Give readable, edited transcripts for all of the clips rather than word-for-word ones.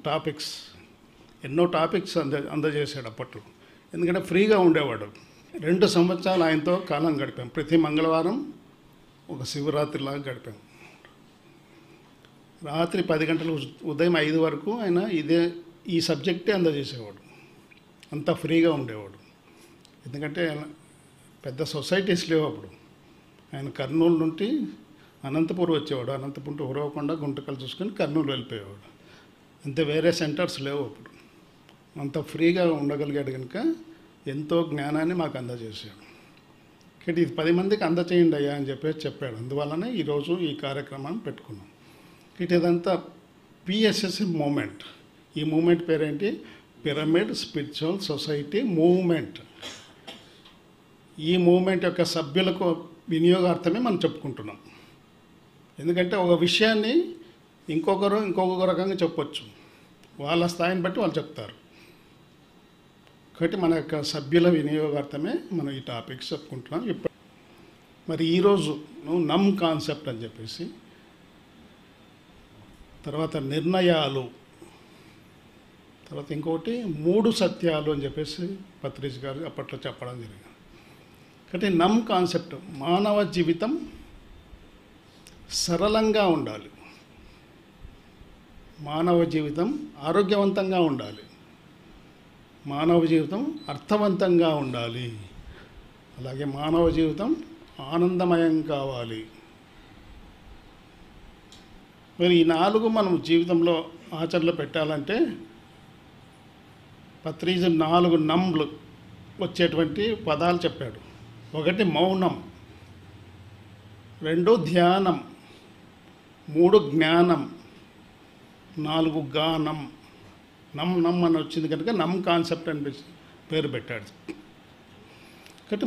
Topics ఎన్నో topics అందజేశాడు అప్పట్లో. ఎందుకంటే ఫ్రీగా ఉండేవాడు. 2 సంవత్సరాలు ఆయనతో కాలం గడిపాం. ప్రతి మంగళవారం ఒక శివరాత్రిలాగా గడిపాం. రాత్రి 10 గంటలు ఉదయం 5 వరకు ఆయన ఈ సబ్జెక్టే అందజేసేవాడు. అంతా ఫ్రీగా ఉండేవాడు. ఎందుకంటే పెద్ద సొసైటీస్ లేవు అప్పుడు. ఆయన కర్నూలు నుండి అనంతపూర్ వచ్చేవాడు. అనంతపూర్ ఉరవకుండా గుంటకలు చూసుకొని కర్నూలు వెళ్ళిపోయేవాడు. అంతే, వేరే సెంటర్స్ లేవు అప్పుడు. అంత ఫ్రీగా ఉండగలిగాడు కనుక ఎంతో జ్ఞానాన్ని మాకు అందజేశాడు. కాబట్టి ఇది 10 మందికి అందచేయండి అయ్యా అని చెప్పాడు. అందువల్లనే ఈరోజు ఈ కార్యక్రమాన్ని పెట్టుకున్నాం. ఇదంతా పిఎస్ఎస్ఎం మూమెంట్. ఈ మూమెంట్ పేరేంటి? Pyramid spiritual society movement. ఈ మూవ్మెంట్ యొక్క సభ్యులకు వినియోగార్థమే మనం చెప్పుకుంటున్నాం. ఎందుకంటే ఒక విషయాన్ని ఇంకొక రకంగా చెప్పొచ్చు. వాళ్ళ స్థాయిని బట్టి వాళ్ళు చెప్తారు. కాబట్టి మన యొక్క సభ్యుల వినియోగార్థమే మనం ఈ టాపిక్స్ చెప్పుకుంటున్నాం. మరి ఈరోజు నమ్ కాన్సెప్ట్ అని చెప్పేసి, తర్వాత నిర్ణయాలు, తర్వాత ఇంకొకటి 3 సత్యాలు అని చెప్పేసి పత్రిజ్ గారు అప్పట్లో చెప్పడం జరిగింది. కాబట్టి నమ్ కాన్సెప్ట్, మానవ జీవితం సరళంగా ఉండాలి, మానవ జీవితం ఆరోగ్యవంతంగా ఉండాలి, మానవ జీవితం అర్థవంతంగా ఉండాలి, అలాగే మానవ జీవితం ఆనందమయం కావాలి. మరి ఈ 4 మనం జీవితంలో ఆచరణలో పెట్టాలంటే పత్రిజ్ 4 నమ్లు వచ్చేటువంటి పదాలు చెప్పాడు. 1 మౌనం, 2 ధ్యానం, 3 జ్ఞానం, 4 గానం. నమ్ అని వచ్చింది కనుక నమ్ కాన్సెప్ట్ అని పేరు పెట్టాడు. కాబట్టి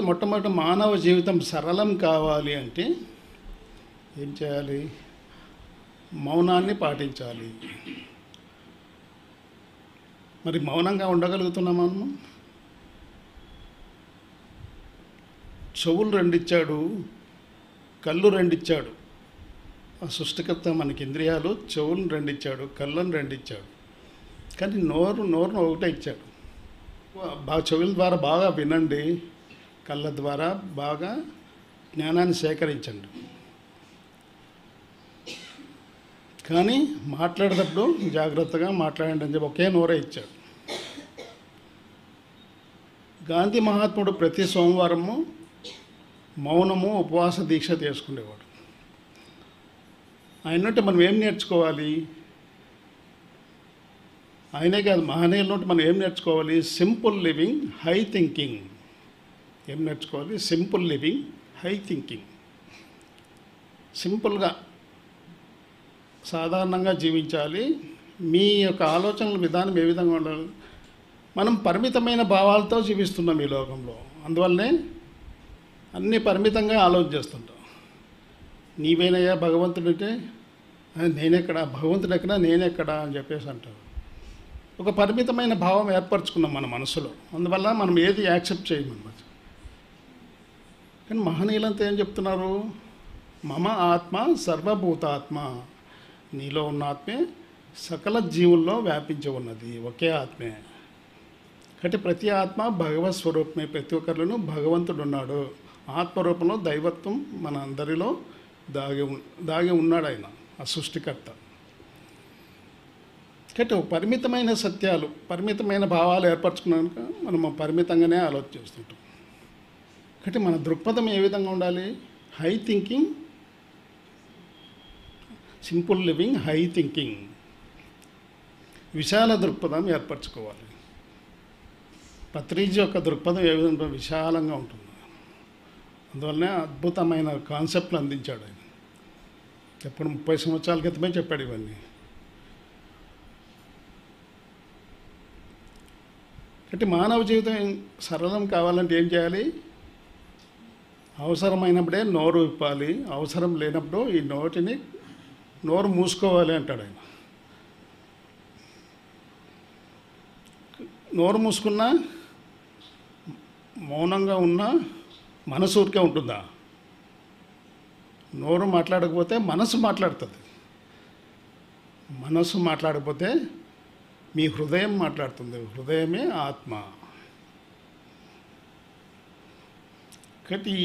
మొట్టమొదటి మానవ జీవితం సరళం కావాలి అంటే ఏం చేయాలి? మౌనాన్ని పాటించాలి. మరి మౌనంగా ఉండగలుగుతున్నామా? మనం చెవులు 2 ఇచ్చాడు, కళ్ళు 2 ఇచ్చాడు. ఆ సృష్టికర్త మనకి ఇంద్రియాలు, చెవులు 2 ఇచ్చాడు, కళ్ళను 2 ఇచ్చాడు. కానీ నోరును 1 ఇచ్చాడు. చెవుల ద్వారా బాగా వినండి, కళ్ళ ద్వారా బాగా జ్ఞానాన్ని సేకరించండి. కానీ మాట్లాడేటప్పుడు జాగ్రత్తగా మాట్లాడండి అని చెప్పి ఒకే నోరే ఇచ్చాడు. గాంధీ మహాత్ముడు ప్రతి సోమవారము మౌనము ఉపవాస దీక్ష చేసుకునేవాడు. ఆయన నుండి మనం ఏం నేర్చుకోవాలి? ఆయనే కాదు, మహనీయుల నుండి మనం ఏం నేర్చుకోవాలి? Simple living, high thinking. ఏం నేర్చుకోవాలి? Simple living, high thinking. సింపుల్గా, సాధారణంగా జీవించాలి. మీ యొక్క ఆలోచనల విధానం ఏ విధంగా ఉండాలి? మనం పరిమితమైన భావాలతో జీవిస్తున్నాం ఈ లోకంలో. అందువల్లనే అన్నీ పరిమితంగా ఆలోచన చేస్తుంటాం. నీవేనయ్యా భగవంతుడంటే, నేనెక్కడ, భగవంతుడు ఎక్కడ, నేనెక్కడ అని చెప్పేసి అంటారు. ఒక పరిమితమైన భావం ఏర్పరచుకున్నాం మన మనసులో. అందువల్ల మనం ఏది యాక్సెప్ట్ చేయమన్నమాట. కానీ మహనీయులంతా ఏం చెప్తున్నారు? మమ ఆత్మ సర్వభూతాత్మ. నీలో ఉన్న ఆత్మే సకల జీవుల్లో వ్యాపించి ఉన్నది, ఒకే ఆత్మే. కాబట్టి ప్రతి ఆత్మ భగవత్ స్వరూపమే. ప్రతి ఒక్కరిలోనూ భగవంతుడు ఉన్నాడు. ఆత్మరూపంలో దైవత్వం మన అందరిలో దాగి ఉన్నాడు ఆయన, ఆ సృష్టికర్త. కాబట్టి పరిమితమైన సత్యాలు, పరిమితమైన భావాలు ఏర్పరచుకున్నాక మనం పరిమితంగానే ఆలోచిస్తుంటాం. కాబట్టి మన దృక్పథం ఏ విధంగా ఉండాలి? High thinking, simple living, high thinking. విశాల దృక్పథం ఏర్పరచుకోవాలి. పత్రిజ్ యొక్క దృక్పథం ఏ విధంగా విశాలంగా ఉంటుంది. అందువల్లనే అద్భుతమైన కాన్సెప్ట్లు అందించాడు ఆయన. ఎప్పుడు 30 సంవత్సరాల క్రితమే చెప్పాడు ఇవన్నీ. కాబట్టి మానవ జీవితం సరళం కావాలంటే ఏం చేయాలి? అవసరమైనప్పుడే నోరు విప్పాలి, అవసరం లేనప్పుడు ఈ నోరు మూసుకోవాలి అంటాడు ఆయన. నోరు మూసుకున్నా, మౌనంగా ఉన్నా మనసు ఊరికే ఉంటుందా? నోరు మాట్లాడకపోతే మనసు మాట్లాడుతుంది. మనసు మాట్లాడకపోతే మీ హృదయం మాట్లాడుతుంది. హృదయమే ఆత్మ. కాబట్టి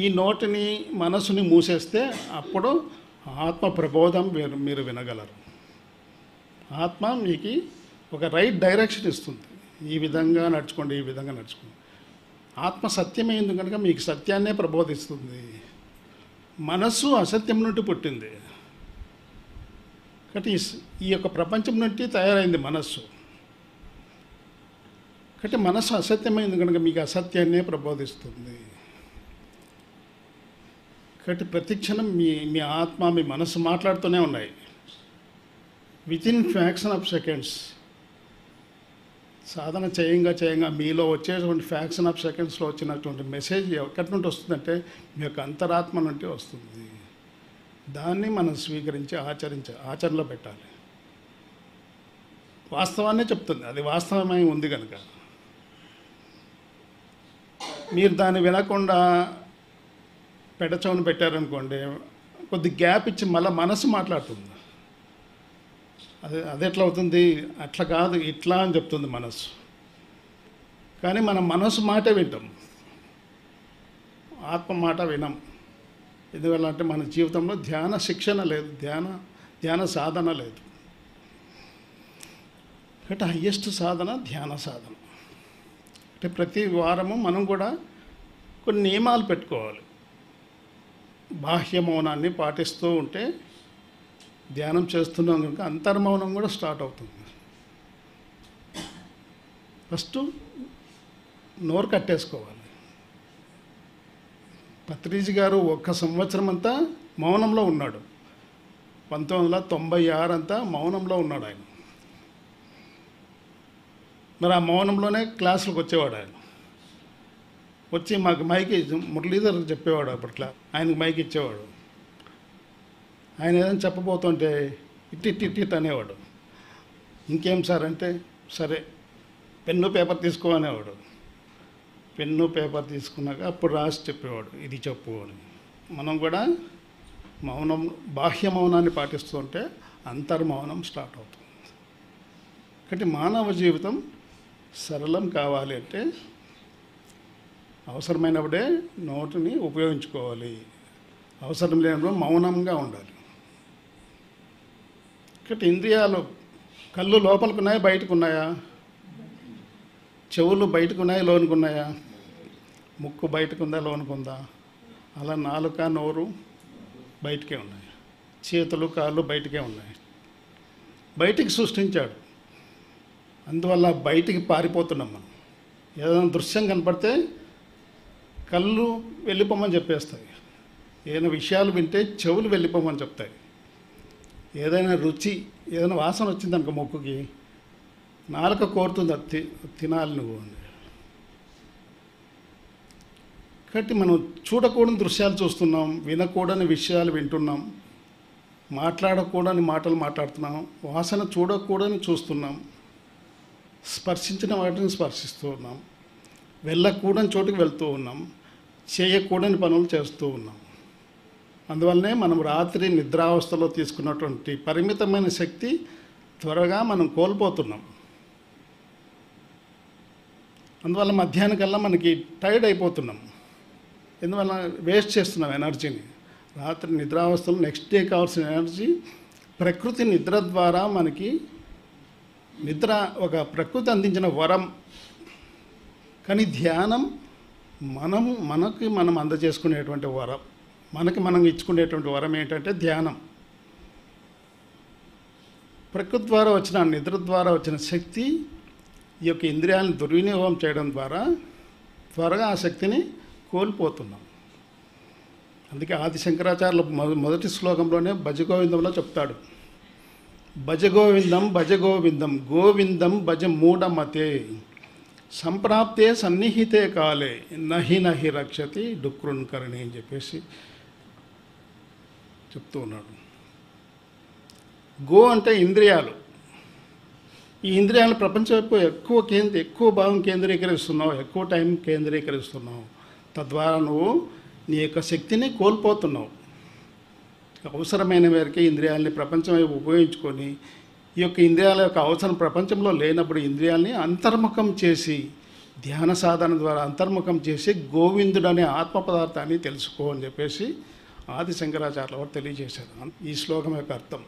ఈ నోటిని మనసుని మూసేస్తే అప్పుడు ఆత్మ ప్రబోధం మీరు వినగలరు. ఆత్మ మీకు ఒక రైట్ డైరెక్షన్ ఇస్తుంది. ఈ విధంగా నడుచుకోండి, ఈ విధంగా నడుచుకోండి. ఆత్మ సత్యమైంది కనుక మీకు సత్యాన్నే ప్రబోధిస్తుంది. మనస్సు అసత్యం నుండి పుట్టింది కాబట్టి ఈ యొక్క ప్రపంచం నుండి తయారైంది మనస్సు. కాబట్టి మనస్సు అసత్యమైంది కనుక మీకు అసత్యాన్నే ప్రబోధిస్తుంది. కాబట్టి ప్రతి క్షణం మీ ఆత్మ మీ మనస్సు మాట్లాడుతూనే ఉన్నాయి. వితిన్ ఫ్యాక్షన్ ఆఫ్ సెకండ్స్ సాధన చేయంగా మీలో వచ్చేటువంటి ఫ్యాక్షన్ ఆఫ్ సెకండ్స్లో వచ్చినటువంటి మెసేజ్ ఎక్కడి నుండి వస్తుందంటే మీ యొక్క అంతరాత్మ నుండి వస్తుంది. దాన్ని మనం స్వీకరించి ఆచరణలో పెట్టాలి. వాస్తవాన్నే చెప్తుంది, అది వాస్తవమై ఉంది కనుక. మీరు దాన్ని వినకుండా పెడచవును పెట్టారనుకోండి, కొద్ది గ్యాప్ ఇచ్చి మళ్ళీ మనసు మాట్లాడుతుంది. అది ఎట్లా అవుతుంది? అట్లా కాదు, ఇట్లా అని చెప్తుంది మనసు. కానీ మనం మనసు మాట వింటాం, ఆత్మ మాట వినం. ఎందువల్ల అంటే మన జీవితంలో ధ్యాన శిక్షణ లేదు, ధ్యాన సాధన లేదు. కాబట్టి హయ్యెస్ట్ సాధన ధ్యాన సాధన. అంటే ప్రతి వారము మనం కూడా కొన్ని నియమాలు పెట్టుకోవాలి. బాహ్య మౌనాన్ని పాటిస్తూ ఉంటే ధ్యానం చేస్తున్నాం కనుక అంతర్మౌనం కూడా స్టార్ట్ అవుతుంది. ఫస్ట్ నోరు కట్టేసుకోవాలి. పత్రిజీ గారు 1 సంవత్సరం అంతా మౌనంలో ఉన్నాడు. 1996 అంతా మౌనంలో ఉన్నాడు ఆయన. మరి ఆ మౌనంలోనే క్లాసులకు వచ్చేవాడు ఆయన. వచ్చి మాకు మైక్ మురళీధర్ చెప్పేవాడు అప్పట్లో, ఆయనకు మైక్ ఇచ్చేవాడు. ఆయన ఏదైనా చెప్పబోతుంటే ఇట్ అనేవాడు. ఇంకేం సార్ అంటే, సరే పెన్ను పేపర్ తీసుకో అనేవాడు. పెన్ను పేపర్ తీసుకున్నాక అప్పుడు రాసి చెప్పేవాడు, ఇది చెప్పు అని. మనం కూడా మౌనం, బాహ్య మౌనాన్ని పాటిస్తుంటే అంతర్మౌనం స్టార్ట్ అవుతుంది. కాబట్టి మానవ జీవితం సరళం కావాలి అంటే అవసరమైనప్పుడే నోటిని ఉపయోగించుకోవాలి, అవసరం లేనప్పుడు మౌనంగా ఉండాలి. కాబట్టి ఇంద్రియాలు, కళ్ళు లోపలికి ఉన్నాయా బయటకు ఉన్నాయా? చెవులు బయటకు ఉన్నాయా లోనికి ఉన్నాయా? ముక్కు బయటకు ఉందా లోనికి ఉందా? అలా నాలుక నోరు బయటకే ఉన్నాయి, చేతులు కాళ్ళు బయటకే ఉన్నాయి. బయటికి సృష్టించాడు, అందువల్ల బయటికి పారిపోతున్నాం మనం. ఏదైనా దృశ్యం కనపడితే కళ్ళు వెళ్ళిపోమని చెప్పేస్తాయి, ఏదైనా విషయాలు వింటే చెవులు వెళ్ళిపోమని చెప్తాయి. ఏదైనా రుచి, ఏదైనా వాసన వచ్చిందనుకో ముక్కుకి, నాలుక కోరుతుంది అది తినాలి నువ్వు అని. కాబట్టి మనం చూడకూడని దృశ్యాలు చూస్తున్నాం, వినకూడని విషయాలు వింటున్నాం, మాట్లాడకూడని మాటలు మాట్లాడుతున్నాం, వాసన చూడకూడని చూస్తున్నాం, స్పర్శించిన వాటిని స్పర్శిస్తూ ఉన్నాం, వెళ్ళకూడని చోటుకి వెళ్తూ ఉన్నాం, చేయకూడని పనులు చేస్తూ ఉన్నాం. అందువల్లనే మనం రాత్రి నిద్రావస్థలో తీసుకున్నటువంటి పరిమితమైన శక్తి త్వరగా మనం కోల్పోతున్నాం. అందువల్ల మధ్యాహ్నం కల్లా మనకి టైర్డ్ అయిపోతున్నాం. ఎందువల్ల వేస్ట్ చేస్తున్నాం ఎనర్జీని. రాత్రి నిద్రావస్థలో నెక్స్ట్ డే కావాల్సిన ఎనర్జీ ప్రకృతి నిద్ర ద్వారా మనకి, నిద్ర ఒక ప్రకృతి అందించిన వరం. కానీ ధ్యానం మనకి మనం అందజేసుకునేటువంటి వరం, మనకి మనం ఇచ్చుకునేటువంటి వరం ఏంటంటే ధ్యానం. ప్రకృతి ద్వారా వచ్చిన, నిద్ర ద్వారా వచ్చిన శక్తి ఈ యొక్క ఇంద్రియాలను దుర్వినియోగం చేయడం ద్వారా త్వరగా ఆ శక్తిని కోల్పోతున్నాం. అందుకే ఆది శంకరాచార్యులు మొదటి శ్లోకంలోనే భజగోవిందంలో చెప్తాడు, భజగోవిందం భజగోవిందం గోవిందం భజ మూఢమతే సంప్రాప్తే సన్నిహితే కాలే నహి రక్షతి డుక్రున్కరణి అని చెప్పేసి చెప్తూ ఉన్నాడు. గో అంటే ఇంద్రియాలు. ఈ ఇంద్రియాలు ప్రపంచం వైపు ఎక్కువ భాగం కేంద్రీకరిస్తున్నావు, ఎక్కువ టైం కేంద్రీకరిస్తున్నావు. తద్వారా నువ్వు నీ యొక్క శక్తిని కోల్పోతున్నావు. అవసరమైన మేరకే ఇంద్రియాలని ప్రపంచం వైపు ఉపయోగించుకొని ఈ యొక్క ఇంద్రియాల యొక్క అవసరం ప్రపంచంలో లేనప్పుడు ఇంద్రియాలని అంతర్ముఖం చేసి ధ్యాన సాధన ద్వారా అంతర్ముఖం చేసి గోవిందుడు అనే ఆత్మ పదార్థాన్ని తెలుసుకో అని చెప్పేసి ఆది శంకరాచార్యుల వారు తెలియజేశారు. ఈ శ్లోకం యొక్క అర్థం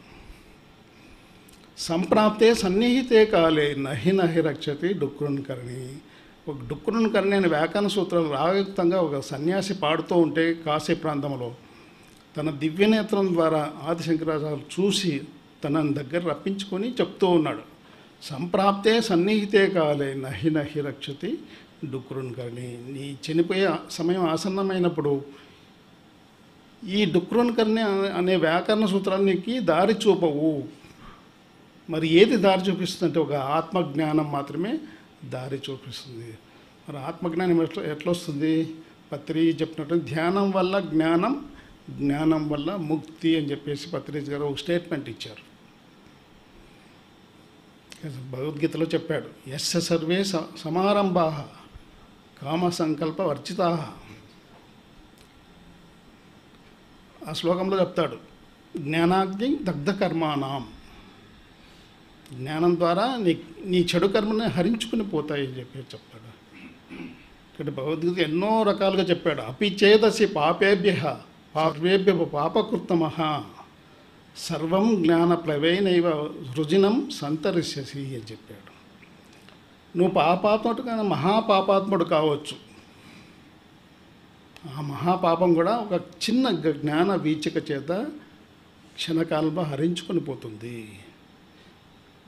సంప్రాప్తే సన్నిహితే కాలే నహి నహి రక్షతి డుక్రున్కర్ణి. ఒక డుక్రున్కర్ణి అనే వ్యాకరణ సూత్రాలు రాగయుక్తంగా ఒక సన్యాసి పాడుతూ ఉంటే కాశీ ప్రాంతంలో తన దివ్యనేత్రం ద్వారా ఆది శంకరాచార్యులు చూసి తనని దగ్గర రప్పించుకొని చెప్తూ ఉన్నాడు. సంప్రాప్తే సన్నిహితే కాలే నహి నహి రక్షతి డుక్రున్కర్ణి. నీ చనిపోయే సమయం ఆసన్నమైనప్పుడు ఈ డుక్రున్కర్ణి అనే వ్యాకరణ సూత్రానికి దారి చూపవు. మరి ఏది దారి చూపిస్తుందంటే ఒక ఆత్మజ్ఞానం మాత్రమే దారి చూపిస్తుంది. మరి ఆత్మజ్ఞానం ఎట్లా వస్తుంది? పత్రి చెప్పినట్టు ధ్యానం వల్ల జ్ఞానం, జ్ఞానం వల్ల ముక్తి అని చెప్పేసి పత్రిజీ గారు ఒక స్టేట్మెంట్ ఇచ్చారు. భగవద్గీతలో చెప్పాడు, యస్య సర్వే సమారంభా కామ సంకల్ప వర్జితా. ఆ శ్లోకంలో చెప్తాడు, జ్ఞానాగ్ని దగ్ధ కర్మాణం. జ్ఞానం ద్వారా నీ చెడు కర్మని హరించుకుని పోతాయని చెప్పి చెప్తాడు. ఇక్కడ భగవద్గీత ఎన్నో రకాలుగా చెప్పాడు. అపిచేదసి పాపేభ్య పాపేభ్య పాపకృతమః సర్వం జ్ఞాన ప్లవేనైవ సృజనం సంతరిష్యసి అని చెప్పాడు. నువ్వు పాపాత్ముడు కానీ మహాపాపాత్ముడు కావచ్చు. ఆ మహాపాపం కూడా ఒక చిన్న జ్ఞాన వీచిక చేత క్షణకాలంలో హరించుకొని పోతుంది.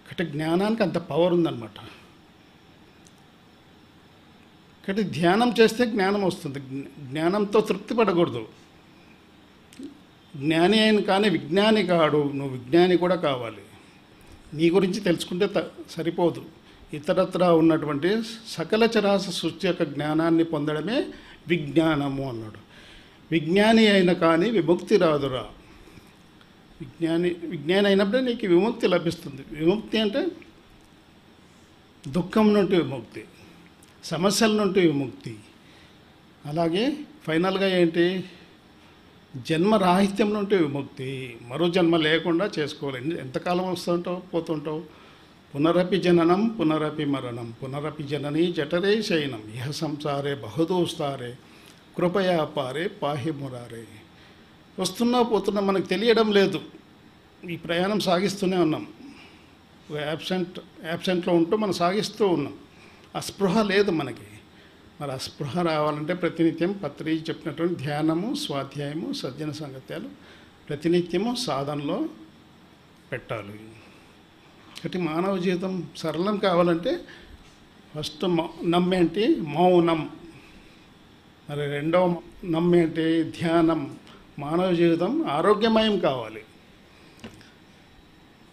అంటే జ్ఞానానికి అంత పవర్ ఉందన్నమాట. కాబట్టి ధ్యానం చేస్తే జ్ఞానం వస్తుంది. జ్ఞానంతో తృప్తి పడకూడదు. జ్ఞాని అయిన కానీ విజ్ఞాని కాడు. నువ్వు విజ్ఞాని కూడా కావాలి. నీ గురించి తెలుసుకుంటే సరిపోదు. ఇతరత్రా ఉన్నటువంటి సకల చరాచ సృష్టి యొక్క జ్ఞానాన్ని పొందడమే విజ్ఞానము అన్నాడు. విజ్ఞాని అయిన కానీ విముక్తి రాదురా. విజ్ఞాని అయినప్పుడే నీకు విముక్తి లభిస్తుంది. విముక్తి అంటే దుఃఖం నుండి విముక్తి, సమస్యల నుండి విముక్తి. అలాగే ఫైనల్గా ఏంటి? జన్మరాహిత్యం నుండి విముక్తి. మరో జన్మ లేకుండా చేసుకోవాలి. ఎంతకాలం వస్తుంటావు, పోతుంటావు. పునరపి జననం పునరపి మరణం పునరపి జననీ జఠరే శయనం ఇహ సంసారే బహుదోస్తారే కృపయా పారే పాహి మురారే. వస్తున్నా పోతున్నా మనకు తెలియడం లేదు. ఈ ప్రయాణం సాగిస్తూనే ఉన్నాం. యాబ్సెంట్లో ఉంటూ మనం సాగిస్తూ ఉన్నాం. అస్పృహ లేదు మనకి. మరి అస్పృహ రావాలంటే ప్రతినిత్యం పత్రి చెప్పినటువంటి ధ్యానము, స్వాధ్యాయము, సజ్జన సంగత్యాలు ప్రతినిత్యము సాధనలో పెట్టాలి. కాబట్టి మానవ జీవితం సరళం కావాలంటే ఫస్ట్ నమ్మేంటి? మౌనం. మరి రెండవ నమ్మేంటి? ధ్యానం. మానవ జీవితం ఆరోగ్యమయం కావాలి.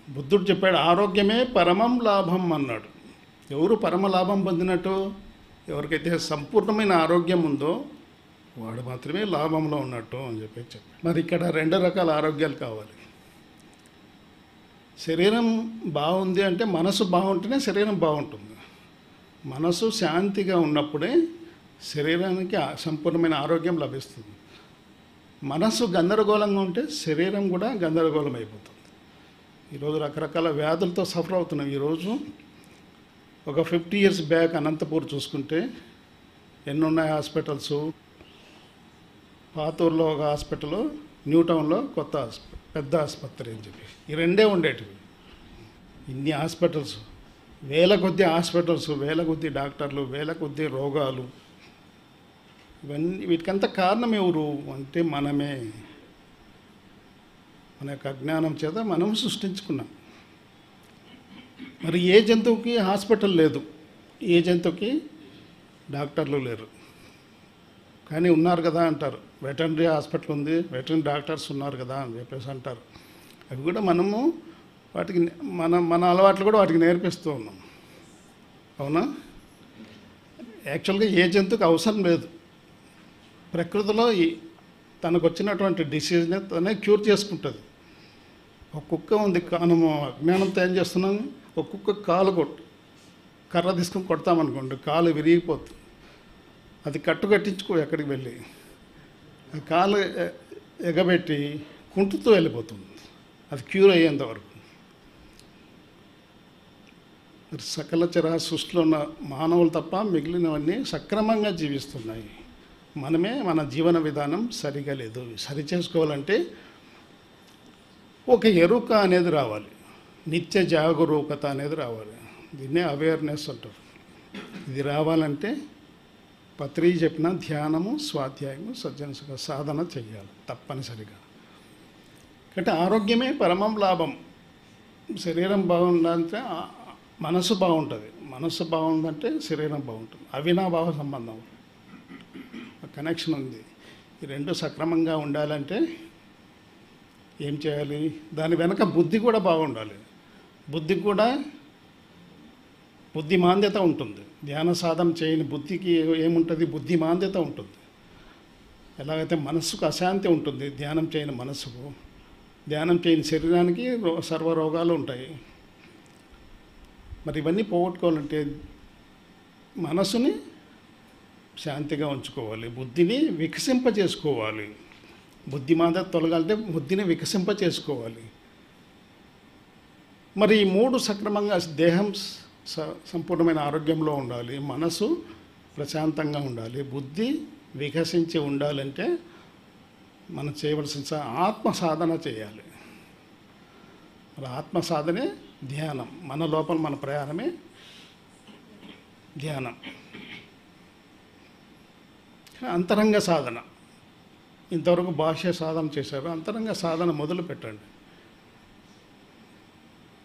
బుద్ధుడు చెప్పాడు, ఆరోగ్యమే పరమం లాభం అన్నాడు. ఎవరు పరమ లాభం పొందినట్టు? ఎవరికైతే సంపూర్ణమైన ఆరోగ్యం ఉందో వాడు మాత్రమే లాభంలో ఉన్నట్టు అని చెప్పాడు. మరి ఇక్కడ రెండు రకాల ఆరోగ్యాలు కావాలి. శరీరం బాగుంది అంటే మనసు బాగుంటేనే శరీరం బాగుంటుంది. మనసు శాంతిగా ఉన్నప్పుడే శరీరానికి సంపూర్ణమైన ఆరోగ్యం లభిస్తుంది. మనసు గందరగోళంగా ఉంటే శరీరం కూడా గందరగోళం అయిపోతుంది. ఈరోజు రకరకాల వ్యాధులతో సఫర్ అవుతున్నాం. ఈరోజు ఒక 50 years బ్యాక్ అనంతపూర్ చూసుకుంటే ఎన్నున్నాయి హాస్పిటల్స్. పాతూరులో ఒక హాస్పిటల్, న్యూ టౌన్లో కొత్త పెద్ద ఆసుపత్రి అని చెప్పి ఈ రెండే ఉండేటివి. ఇన్ని హాస్పిటల్స్, వేల కొద్ది హాస్పిటల్స్, వేల కొద్ది డాక్టర్లు, వేల కొద్ది రోగాలు. ఇవన్నీ వీటికంతా కారణం ఎవరు అంటే మనమే. మన యొక్క అజ్ఞానం చేత మనం సృష్టించుకున్నాం. మరి ఏ జంతువుకి హాస్పిటల్ లేదు, ఏ జంతువుకి డాక్టర్లు లేరు. కానీ ఉన్నారు కదా అంటారు. వెటర్నరీ హాస్పిటల్ ఉంది, వెటర్నరీ డాక్టర్స్ ఉన్నారు కదా అని చెప్పేసి అంటారు. అవి కూడా మనము వాటికి మన అలవాట్లు కూడా వాటికి నేర్పిస్తూ ఉన్నాం. అవునా? యాక్చువల్గా ఏ జంతువుకి అవసరం లేదు. ప్రకృతిలో తనకు వచ్చినటువంటి డిసీజ్ని తనే క్యూర్ చేసుకుంటుంది. ఒక కుక్క ఉంది, మనము అజ్ఞానంతో ఏం చేస్తున్నాము? ఒక కుక్క కాలు కర్ర తీసుకొని కొడతామనుకోండి, కాలు విరిగిపోతుంది. అది కట్టించుకో ఎక్కడికి వెళ్ళి ఆ కాలు ఎగబెట్టి కుంటుతూ వెళ్ళిపోతుంది, అది క్యూర్ అయ్యేంత వరకు. మరి సకల చర సృష్టిలో ఉన్న మానవులు తప్ప మిగిలినవన్నీ సక్రమంగా జీవిస్తున్నాయి. మనమే మన జీవన విధానం సరిగా లేదు. సరి చేసుకోవాలంటే ఒక ఎరుక అనేది రావాలి, నిత్య జాగరూకత అనేది రావాలి. దీన్నే అవేర్నెస్ అంటారు. ఇది రావాలంటే పత్రి చెప్పిన ధ్యానము, స్వాధ్యాయము, సజ్జన సాధన చేయాలి తప్పనిసరిగా. అంటే ఆరోగ్యమే పరమం లాభం. శరీరం బాగుండాలంటే మనసు బాగుంటుంది, మనసు బాగుందంటే శరీరం బాగుంటుంది. అవినాభావ సంబంధం, కనెక్షన్ ఉంది. ఈ రెండు సక్రమంగా ఉండాలంటే ఏం చేయాలి? దాని వెనక బుద్ధి కూడా బాగుండాలి. బుద్ధికి కూడా బుద్ధిమాంద్యత ఉంటుంది. ధ్యాన సాధన చేయని బుద్ధికి ఏముంటుంది? బుద్ధిమాంద్యత ఉంటుంది. ఎలాగైతే మనస్సుకు అశాంతి ఉంటుంది ధ్యానం చేయని మనస్సుకు, ధ్యానం చేయని శరీరానికి సర్వ రోగాలు ఉంటాయి. మరి ఇవన్నీ పోగొట్టుకోవాలంటే మనసుని శాంతిగా ఉంచుకోవాలి, బుద్ధిని వికసింపజేసుకోవాలి. బుద్ధిమాంద్యత తొలగాలంటే బుద్ధిని వికసింపజేసుకోవాలి. మరి ఈ మూడు సక్రమంగా దేహం సంపూర్ణమైన ఆరోగ్యంలో ఉండాలి, మనసు ప్రశాంతంగా ఉండాలి, బుద్ధి వికసించి ఉండాలంటే మనం చేయవలసిన ఆత్మ సాధన చేయాలి. మరి ఆత్మ సాధనే ధ్యానం. మన లోపల మన ప్రయాణమే ధ్యానం. అంతరంగ సాధన, ఇంతవరకు బాహ్య సాధన చేశారు, అంతరంగ సాధన మొదలు పెట్టండి.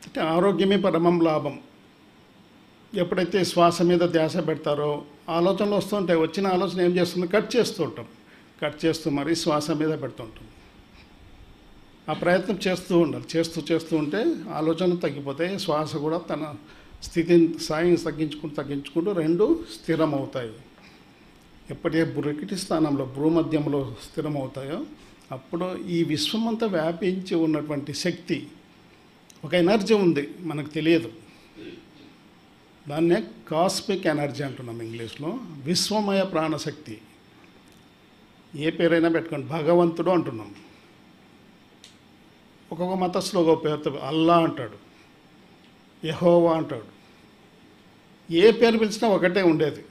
అంటే ఆరోగ్యమే పరమం లాభం. ఎప్పుడైతే శ్వాస మీద ధ్యాస పెడతారో ఆలోచనలు వస్తుంటాయి. వచ్చిన ఆలోచన ఏం చేస్తుంది? కట్ చేస్తూ ఉంటాం. కట్ చేస్తూ మరీ శ్వాస మీద పెడుతుంటాం. ఆ ప్రయత్నం చేస్తూ ఉండాలి. చేస్తూ ఉంటే ఆలోచనలు తగ్గిపోతాయి, శ్వాస కూడా తన స్థితిని తగ్గించుకుంటూ రెండు స్థిరమవుతాయి. ఎప్పటికే బుర్రకిటి స్థానంలో భూమధ్యంలో స్థిరమవుతాయో అప్పుడు ఈ విశ్వమంతా వ్యాపించి ఉన్నటువంటి శక్తి, ఒక ఎనర్జీ ఉంది, మనకు తెలియదు. దాన్నే కాస్మిక్ ఎనర్జీ అంటున్నాం ఇంగ్లీష్లో. విశ్వమయ ప్రాణశక్తి, ఏ పేరైనా పెట్టుకోండి. భగవంతుడు అంటున్నాం. ఒక్కొక్క మతస్థులో ఒక పేరుతో అల్లా అంటాడు, యెహోవా అంటాడు. ఏ పేరు పిలిచినా ఒకటే ఉండేది.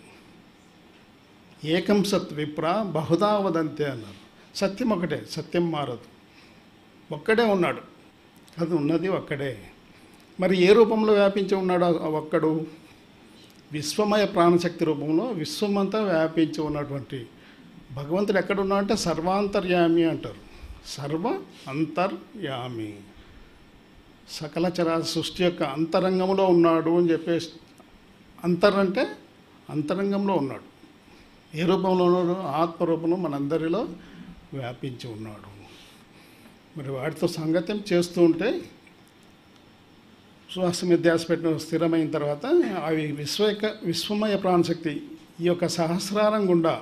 ఏకం సత్ విప్ర బహుదా వదంతే అన్నారు. సత్యం ఒకటే, సత్యం మారదు. ఒక్కడే ఉన్నాడు, అది ఉన్నది ఒక్కడే. మరి ఏ రూపంలో వ్యాపించి ఉన్నాడు ఒక్కడు? విశ్వమయ ప్రాణశక్తి రూపంలో విశ్వమంతా వ్యాపించి ఉన్నటువంటి భగవంతుడు ఎక్కడున్నాడు అంటే సర్వాంతర్యామి అంటారు. సర్వ అంతర్యామి, సకల చరాచర సృష్టి యొక్క అంతరంగంలో ఉన్నాడు అని చెప్పేసి. అంటే అంతరంగంలో ఉన్నాడు. ఏ రూపంలో ఉన్నాడు? ఆత్మరూపంలో మనందరిలో వ్యాపించి ఉన్నాడు. మరి వాటితో సంగత్యం చేస్తూ ఉంటే శ్వాస మీద ధ్యాస పెట్టిన స్థిరమైన తర్వాత అవి విశ్వమయ ప్రాణశక్తి ఈ యొక్క సహస్రారం గుండా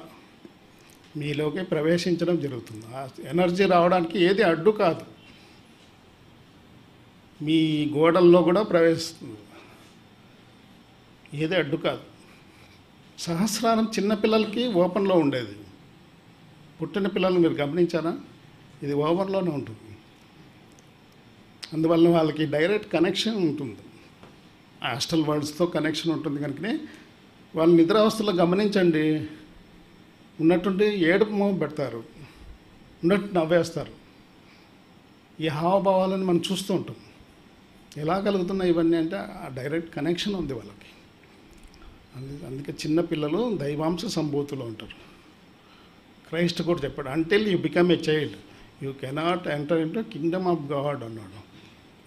మీలోకి ప్రవేశించడం జరుగుతుంది. ఆ ఎనర్జీ రావడానికి ఏది అడ్డు కాదు. మీ గోడల్లో కూడా ప్రవేశిస్తుంది, ఏది అడ్డు కాదు. సహస్రారం చిన్నపిల్లలకి ఓపెన్లో ఉండేది. పుట్టిన పిల్లలు మీరు గమనించారా? ఇది ఓవర్లోనే ఉంటుంది. అందువల్ల వాళ్ళకి డైరెక్ట్ కనెక్షన్ ఉంటుంది, ఆస్ట్రల్ వరల్డ్స్తో కనెక్షన్ ఉంటుంది. కనుకనే వాళ్ళు నిద్రావస్థలో గమనించండి, ఉన్నట్టుండి ఏడుపు పెడతారు, ఉన్నట్టు నవ్వేస్తారు. ఈ హావభావాలను మనం చూస్తూ ఉంటాం. ఎలా కలుగుతున్నాయి ఇవన్నీ అంటే ఆ డైరెక్ట్ కనెక్షన్ ఉంది వాళ్ళకి. అందుకే చిన్నపిల్లలు దైవాంశ సంభూతులు ఉంటారు. క్రైస్ట్ కూడా చెప్పాడు, until you become a child you cannot enter into Kingdom of God అన్నాడు.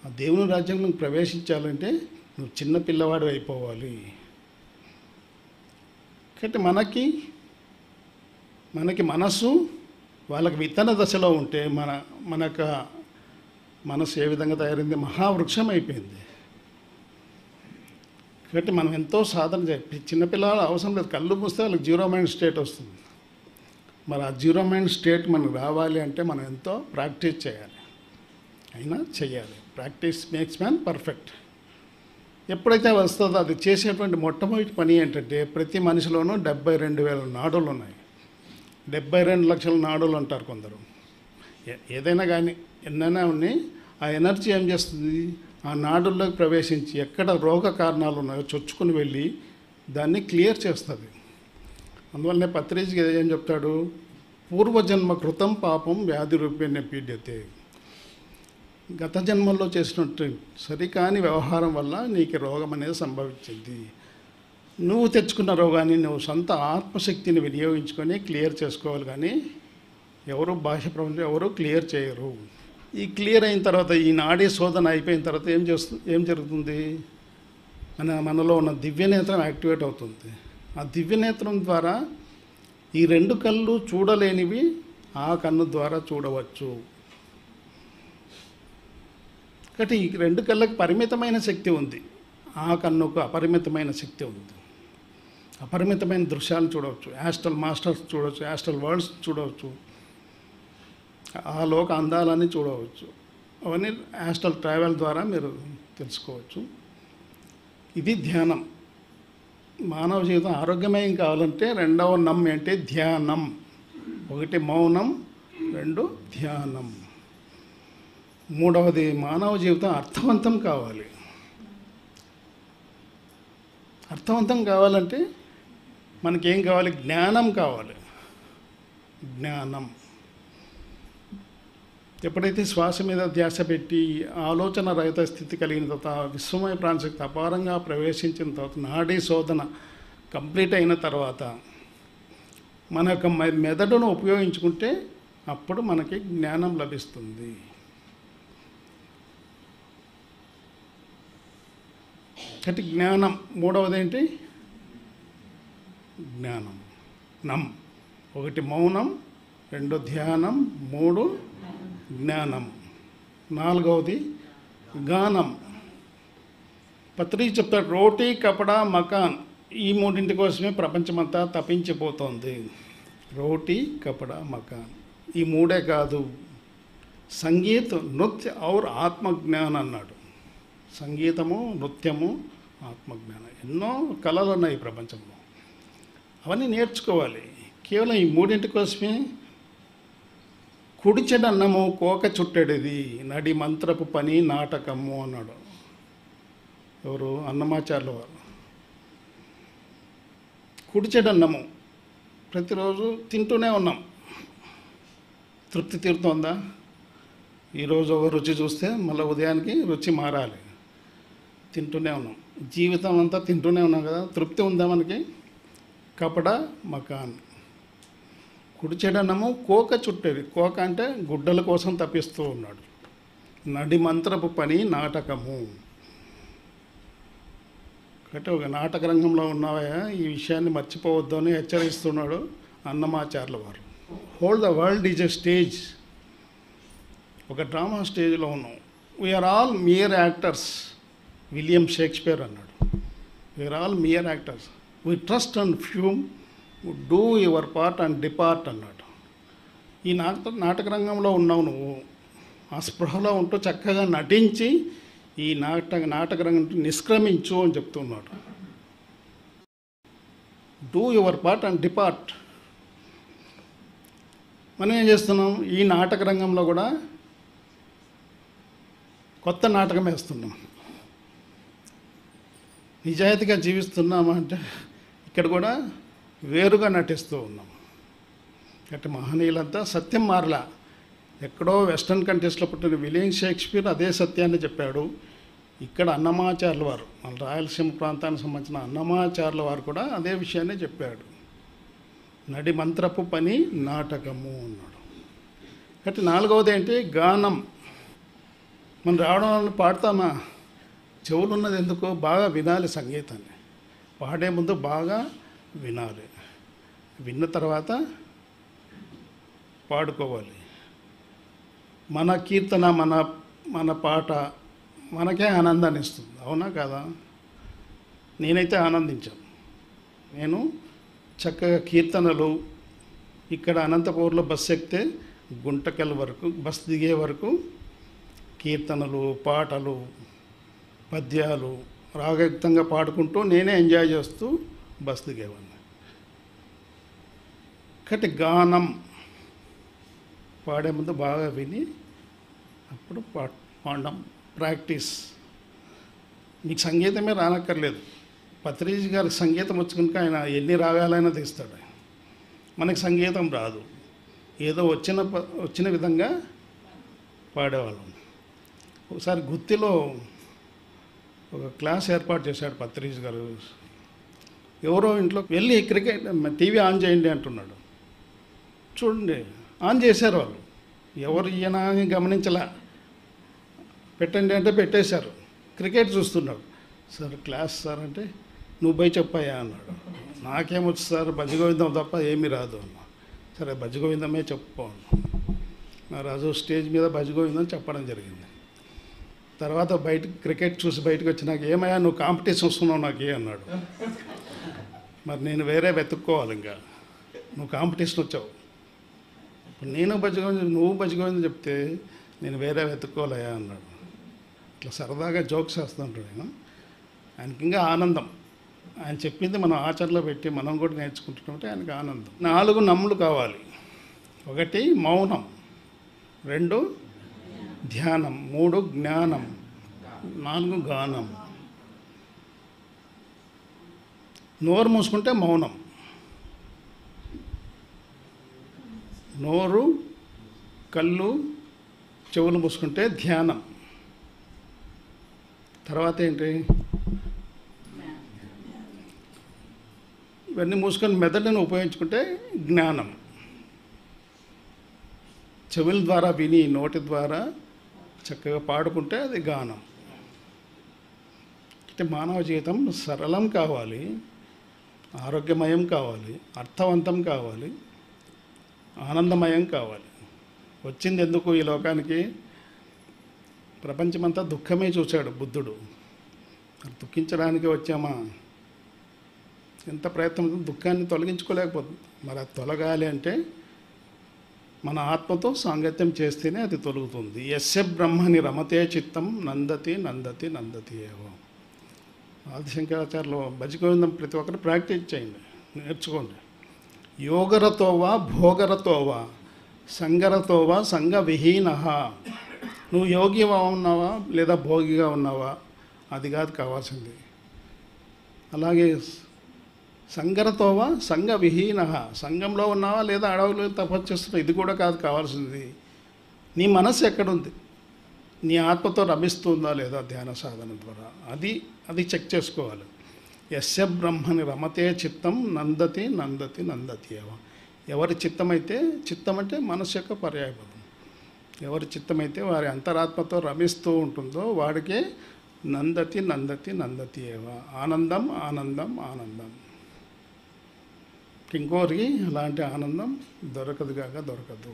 ఆ దేవుని రాజ్యంలో ప్రవేశించాలంటే నువ్వు చిన్న పిల్లవాడు అయిపోవాలి. కాబట్టి మనకి మనసు వాళ్ళకి విత్తన దశలో ఉంటే మనకు మనసు ఏ విధంగా తయారైంది? మహావృక్షం అయిపోయింది. కాబట్టి మనం ఎంతో సాధన చేయాలి. చిన్నపిల్లలు అవసరం లేదు, కళ్ళు మూస్తే వాళ్ళకి జీరో మైండ్ స్టేట్ వస్తుంది. మరి ఆ జీరో మైండ్ స్టేట్ మనకు రావాలి అంటే మనం ఎంతో ప్రాక్టీస్ చేయాలి. అయినా చెయ్యాలి. Practice makes man perfect. ఎప్పుడైతే వస్తుందో అది చేసేటువంటి మొట్టమొదటి పని ఏంటంటే ప్రతి మనిషిలోనూ 72,000 నాడులు ఉన్నాయి. 72 లక్షల నాడులు అంటారు కొందరు. ఏదైనా కానీ ఎన్నైనా ఉన్నాయి, ఆ ఎనర్జీ ఏం చేస్తుంది, ఆ నాడుల్లోకి ప్రవేశించి ఎక్కడ రోగ కారణాలు ఉన్నాయో చొచ్చుకుని వెళ్ళి దాన్ని క్లియర్ చేస్తుంది. అందువల్లనే పత్రిజీ ఏం చెప్తాడు, పూర్వజన్మ కృతం పాపం వ్యాధి రూపేణ పీడ్యతే. గత జన్మల్లో చేసినట్టు సరికాని వ్యవహారం వల్ల నీకు రోగం అనేది సంభవించింది. నువ్వు తెచ్చుకున్న రోగాన్ని నువ్వు సొంత ఆత్మశక్తిని వినియోగించుకొని క్లియర్ చేసుకోవాలి, కానీ ఎవరు బాహ్య ప్రపంచం ఎవరు క్లియర్ చేయరు. ఈ క్లియర్ అయిన తర్వాత, ఈ నాడీ శోధన అయిపోయిన తర్వాత ఏం జరుగుతుంది, మనలో ఉన్న దివ్యనేత్రం యాక్టివేట్ అవుతుంది. ఆ దివ్యనేత్రం ద్వారా ఈ రెండు కళ్ళు చూడలేనివి ఆ కన్ను ద్వారా చూడవచ్చు. కాబట్టి ఈ రెండు కళ్ళకి పరిమితమైన శక్తి ఉంది, ఆ కన్నుకు అపరిమితమైన శక్తి ఉంది. అపరిమితమైన దృశ్యాలను చూడవచ్చు, యాస్ట్రల్ మాస్టర్స్ చూడవచ్చు, యాస్ట్రల్ వరల్డ్స్ చూడవచ్చు, ఆ లోక అందాలని చూడవచ్చు. అవన్నీ యాస్ట్రల్ ట్రావెల్ ద్వారా మీరు తెలుసుకోవచ్చు. ఇది ధ్యానం. మానవ జీవితం ఆరోగ్యమయం కావాలంటే రెండవ నమ్ అంటే ధ్యానం. ఒకటి మౌనం, రెండు ధ్యానం. మూడవది మానవ జీవితం అర్థవంతం కావాలి. అర్థవంతం కావాలంటే మనకేం కావాలి, జ్ఞానం కావాలి. జ్ఞానం. ఎప్పుడైతే శ్వాస మీద ధ్యాస పెట్టి ఆలోచన రహిత స్థితి కలిగిన తర్వాత, విశ్వమయ ప్రాణశక్తి అపారంగా ప్రవేశించిన తర్వాత, నాడీ శోధన కంప్లీట్ అయిన తర్వాత మన యొక్క మెదడును ఉపయోగించుకుంటే అప్పుడు మనకి జ్ఞానం లభిస్తుంది. కాబట్టి జ్ఞానం. మూడవది ఏంటి, జ్ఞానం. నమ్. ఒకటి మౌనం, రెండు ధ్యానం, మూడు జ్ఞానం, నాలుగవది గానం. పత్రిక చెప్తాడు, రోటీ కపడా మకాన్, ఈ మూడింటి కోసమే ప్రపంచమంతా తప్పించిపోతుంది. రోటీ కపడా మకాన్, ఈ మూడే కాదు, సంగీత్ నృత్య ఔర్ ఆత్మజ్ఞానం అన్నాడు. సంగీతము, నృత్యము, ఆత్మజ్ఞానం. ఎన్నో కళలు ఉన్నాయి ఈ ప్రపంచంలో, అవన్నీ నేర్చుకోవాలి. కేవలం ఈ మూడింటి కోసమే. కుడిచెడన్నము కోక చుట్టెడిది, నడి మంత్రపు పని నాటకము అన్నాడు. ఎవరు, అన్నమాచార్యుల వారు. కుడిచెడన్నము ప్రతిరోజు తింటూనే ఉన్నాం, తృప్తి తీరుతోందా? ఈరోజు ఒక రుచి చూస్తే మళ్ళీ ఉదయానికి రుచి మారాలి. తింటూనే ఉన్నాం, జీవితం అంతా తింటూనే ఉన్నాం కదా, తృప్తి ఉందా మనకి? కపడ మకాన్. కుడిచెడన్నము కోక చుట్టేది. కోక అంటే గుడ్డల కోసం తప్పిస్తూ ఉన్నాడు. నడి మంత్రపు పని నాటకము. అంటే ఒక నాటక రంగంలో ఉన్నావా, ఈ విషయాన్ని మర్చిపోవద్దు అని హెచ్చరిస్తున్నాడు అన్నమాచార్యుల వారు. Whole the world is a stage. ఒక డ్రామా స్టేజ్లో ఉన్నాం. We are all mere actors. William Shakespeare అన్నాడు, we are all mere actors. We trust and fume, do your part and depart అన్నాడు. ఈ నాటక రంగంలో ఉన్నావు నువ్వు, ఆ స్పృహలో ఉంటూ చక్కగా నటించి ఈ నాటక రంగం నిష్క్రమించు అని చెప్తున్నాడు. Do your part and depart. మనం ఏం చేస్తున్నాం, ఈ నాటక రంగంలో కూడా కొత్త నాటకం వేస్తున్నాం. నిజాయితీగా జీవిస్తున్నామా అంటే ఇక్కడ కూడా వేరుగా నటిస్తూ ఉన్నాం. అంటే మహనీయులంతా సత్యం మారలా. ఎక్కడో వెస్టర్న్ కంట్రీస్లో పుట్టిన విలియం షేక్స్పియర్ అదే సత్యాన్ని చెప్పాడు. ఇక్కడ అన్నమాచార్యుల వారు, మన రాయలసీమ ప్రాంతానికి సంబంధించిన అన్నమాచార్యుల వారు కూడా అదే విషయాన్ని చెప్పాడు. నడి మంత్రపు పని నాటకము అన్నాడు. కాబట్టి నాలుగవది ఏంటి, గానం. మనం రావడం వల్ల పాడతామా? చెవులు ఉన్నది ఎందుకు, బాగా వినాలి సంగీతాన్ని. పాడే ముందు బాగా వినాలి, విన్న తర్వాత పాడుకోవాలి. మన కీర్తన, మన పాట మనకే ఆనందాన్ని ఇస్తుంది, అవునా కాదా? నేనైతే ఆనందించాను. నేను చక్కగా కీర్తనలు, ఇక్కడ అనంతపూర్లో బస్సు ఎక్కితే గుంటకల్ వరకు, బస్ దిగే వరకు కీర్తనలు, పాటలు, పద్యాలు రాగయుక్తంగా పాడుకుంటూ నేనే ఎంజాయ్ చేస్తూ బస్ దిగేవాడిని. కాబట్టి గానం. పాడే ముందు బాగా విని అప్పుడు పాడడం ప్రాక్టీస్. మీకు సంగీతమే రానక్కర్లేదు. పత్రిజీ గారికి సంగీతం వచ్చుకుని ఆయన ఎన్ని రాగాలైనా తీస్తాడు. మనకి సంగీతం రాదు, ఏదో వచ్చిన విధంగా పాడేవాళ్ళం. ఒకసారి గుత్తిలో ఒక క్లాస్ ఏర్పాటు చేశాడు పత్రిజీ గారు. ఎవరో ఇంట్లోకి వెళ్ళి క్రికెట్ టీవీ ఆన్ చేయండి అంటున్నాడు. చూడండి, ఆన్ చేశారు వాళ్ళు. ఎవరు ఈయన అని గమనించలే. పెట్టండి అంటే పెట్టేశారు. క్రికెట్ చూస్తున్నాడు. సార్ క్లాస్ సార్ అంటే, నువ్వు పోయి చెప్పాయా అన్నాడు. నాకేమొచ్చు సార్, భజగోవిందం తప్ప ఏమీ రాదు అన్నా. సరే భజగోవిందమే చెప్పు అన్నా. నా రాజు స్టేజ్ మీద భజగోవిందం చెప్పడం జరిగింది. తర్వాత క్రికెట్ చూసి బయటకు వచ్చి నాకు ఏమయ్యా నువ్వు కాంపిటీషన్ వస్తున్నావు నాకే అన్నాడు. మరి నేను వేరే వెతుక్కోవాలి, ఇంకా నువ్వు కాంపిటీషన్ వచ్చావు, నేను భజగోవిందం నువ్వు భజగోవిందం చెప్తే నేను వేరే వెతుక్కోవాలయ్యా అన్నాడు. ఇట్లా సరదాగా జోక్స్ వేస్తుంటాడు ఆయన. ఆయనకి ఇంకా ఆనందం. ఆయన చెప్పింది మనం ఆచరణలో పెట్టి మనం కూడా నేర్చుకుంటుంటే ఆయనకి ఆనందం. 4 నమ్ములు కావాలి. 1 మౌనం, 2 ధ్యానం, 3 జ్ఞానం, 4 గానం. నోరు మూసుకుంటే మౌనం, నోరు కళ్ళు చెవులు మూసుకుంటే ధ్యానం. తర్వాత ఏంటి, ఇవన్నీ మూసుకొని మెదడును ఉపయోగించుకుంటే జ్ఞానం. చెవుల ద్వారా విని నోటి ద్వారా చక్కగా పాడుకుంటే అది గానం. అంటే మానవ జీవితం సరళం కావాలి, ఆరోగ్యమయం కావాలి, అర్థవంతం కావాలి, ఆనందమయం కావాలి. వచ్చింది ఎందుకు ఈ లోకానికి? ప్రపంచమంతా దుఃఖమే చూశాడు బుద్ధుడు. దుఃఖించడానికి వచ్చామా? ఎంత ప్రయత్నం దుఃఖాన్ని తొలగించుకోలేకపోతుంది. మరి అది తొలగాలి అంటే మన ఆత్మతో సాంగత్యం చేస్తేనే అది తొలుగుతుంది. యస్య బ్రహ్మని రమతే చిత్తం నందతి నందతి నందతి ఏవో. ఆదిశంకరాచార్యులు భజగోవిందం ప్రతి ఒక్కరు ప్రాక్టీస్ చేయండి, నేర్చుకోండి. యోగరతోవా భోగరతోవా సంగరతోవా సంగ విహీన. నువ్వు యోగిగా ఉన్నావా లేదా భోగిగా ఉన్నావా, అది కాదు కావాల్సింది. అలాగే సంగరతోవా సంగ విహీన, సంఘంలో ఉన్నావా లేదా అడవులు తపస్సు చేస్తున్నావు, ఇది కూడా కాదు కావాల్సింది. నీ మనసు ఎక్కడుంది, నీ ఆత్మతో రమిస్తుందా లేదా ధ్యాన సాధన ద్వారా, అది చెక్ చేసుకోవాలి. యస్య బ్రహ్మని రమతే చిత్తం నందతి నందతి నందతి ఏవ. ఎవరి చిత్తమైతే, చిత్తం అంటే మనసు యొక్క పర్యాయపదం, ఎవరి చిత్తమైతే వారి అంతరాత్మతో రమిస్తూ ఉంటుందో వాడికే నందతి నందతి నందతి ఏవ. ఆనందం ఆనందం ఆనందం. ఇంకోరికి అలాంటి ఆనందం దొరకదు కాక దొరకదు.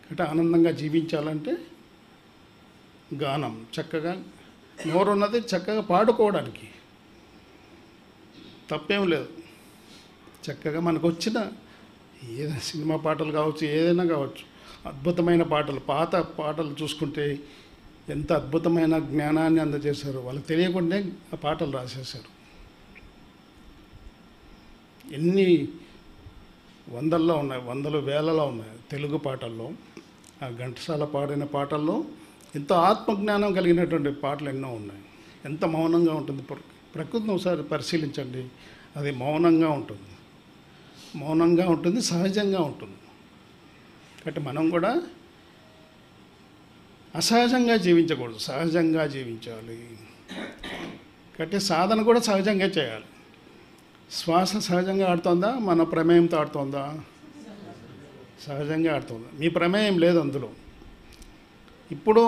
అంటే ఆనందంగా జీవించాలంటే గానం, చక్కగా నోరున్నది చక్కగా పాడుకోవడానికి తప్పేం లేదు. చక్కగా మనకు వచ్చిన ఏదైనా సినిమా పాటలు కావచ్చు, ఏదైనా కావచ్చు, అద్భుతమైన పాటలు, పాత పాటలు చూసుకుంటే ఎంత అద్భుతమైన జ్ఞానాన్ని అందజేశారు. వాళ్ళకి తెలియకుండానే ఆ పాటలు రాసేశారు. ఎన్ని వందల్లో ఉన్నాయి, వందలు వేలలో ఉన్నాయి తెలుగు పాటల్లో. ఆ ఘంటసాల పాడిన పాటల్లో ఎంతో ఆత్మజ్ఞానం కలిగినటువంటి పాటలు ఎన్నో ఉన్నాయి. ఎంత మౌనంగా ఉంటుంది ప్రకృతిని ఒకసారి పరిశీలించండి. అది మౌనంగా ఉంటుంది, మౌనంగా ఉంటుంది, సహజంగా ఉంటుంది. కాబట్టి మనం కూడా అసహజంగా జీవించకూడదు, సహజంగా జీవించాలి. కాబట్టి సాధన కూడా సహజంగా చేయాలి. శ్వాస సహజంగా ఆడుతుందా, మన ప్రమేయంతో ఆడుతుందా? సహజంగా ఆడుతుంది. మీ ప్రమేయం లేదు అందులో. ఇప్పుడు